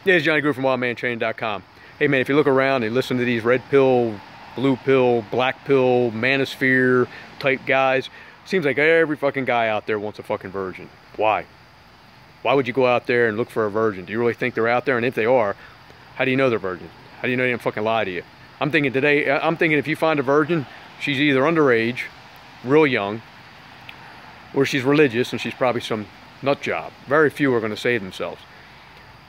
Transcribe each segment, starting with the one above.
Yeah, it's Johnny Grube from wildmantraining.com. Hey man, if you look around and listen to these red pill, blue pill, black pill, manosphere type guys, seems like every fucking guy out there wants a fucking virgin. Why? Why would you go out there and look for a virgin? Do you really think they're out there? And if they are, how do you know they're virgins? How do you know they didn't fucking lie to you? I'm thinking if you find a virgin, she's either underage, real young, or she's religious and she's probably some nut job. Very few are going to save themselves.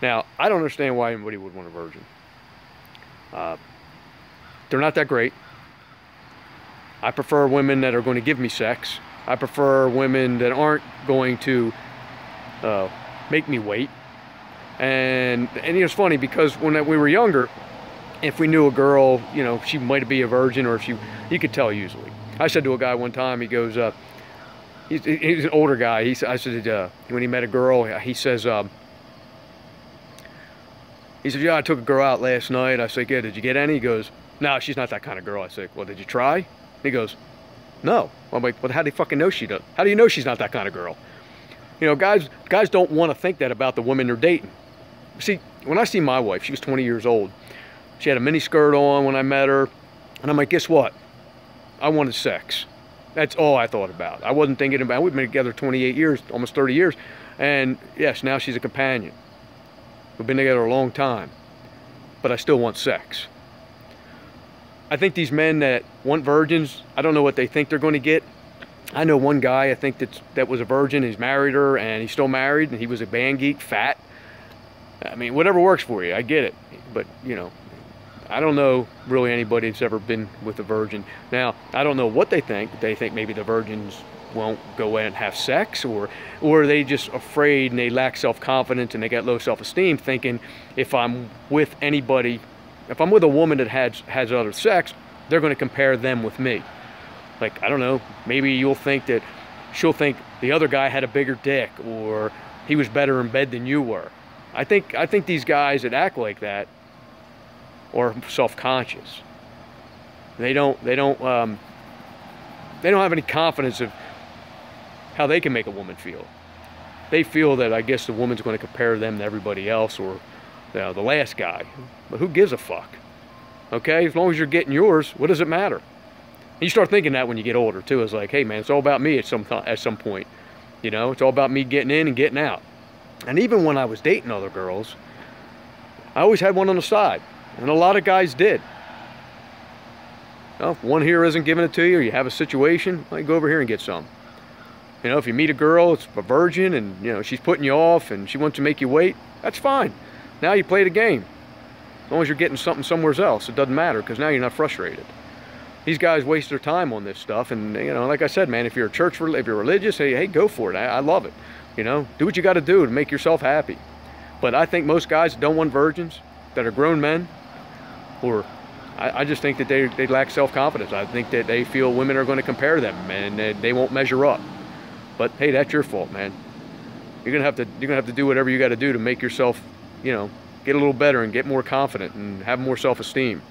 Now, I don't understand why anybody would want a virgin. They're not that great. I prefer women that are going to give me sex. I prefer women that aren't going to make me wait. And it's funny because when we were younger, if we knew a girl, you know, she might be a virgin, or if you could tell usually. I said to a guy one time, he goes, he's an older guy. I said, when he met a girl, he says, yeah, I took a girl out last night. I said, yeah, did you get any? He goes, no, she's not that kind of girl. I said, well, did you try? He goes, no. Well, I'm like, well, how do you fucking know she does? How do you know she's not that kind of girl? You know, guys don't want to think that about the women they're dating. See, when I see my wife, she was 20 years old. She had a mini skirt on when I met her. And I'm like, guess what? I wanted sex. That's all I thought about. I wasn't thinking about, we've been together 28 years, almost 30 years. And yes, now she's a companion. We've been together a long time. But I still want sex. I think these men that want virgins, I don't know what they think they're going to get. I know one guy, I think that was a virgin. He's married her, and he's still married, and he was a band geek, fat. I mean, whatever works for you, I get it. But, you know, I don't know really anybody that's ever been with a virgin. Now, I don't know what they think. They think maybe the virgins won't go in and have sex, or are they just afraid and they lack self-confidence and they got low self-esteem, thinking if I'm with anybody, if I'm with a woman that has other sex, they're going to compare them with me. Like, I don't know, maybe she'll think the other guy had a bigger dick, or he was better in bed than you were. I think these guys that act like that are self-conscious. They don't have any confidence of how they can make a woman feel. They feel that, I guess, the woman's going to compare them to everybody else, or the last guy. But who gives a fuck? Okay, as long as you're getting yours, what does it matter? And you start thinking that when you get older too. It's like, hey man, it's all about me at some point. You know, it's all about me getting in and getting out. And even when I was dating other girls, I always had one on the side. And a lot of guys did. Well, if one here isn't giving it to you, or you have a situation, well, you go over here and get some. You know, if you meet a girl, it's a virgin, and you know she's putting you off and she wants to make you wait, that's fine. Now you play the game. As long as you're getting something somewhere else, it doesn't matter, because now you're not frustrated. These guys waste their time on this stuff, and you know, like I said, man, if you're if you're religious, hey, go for it. I love it. You know, do what you got to do to make yourself happy. But I think most guys that don't want virgins, that are grown men, or I just think that they lack self-confidence. I think that they feel women are going to compare them and they won't measure up. But hey, that's your fault, man. You're gonna have to do whatever you got to do to make yourself, you know, get a little better and get more confident and have more self-esteem.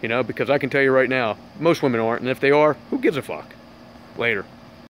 You know, because I can tell you right now, most women aren't, and if they are, who gives a fuck? Later.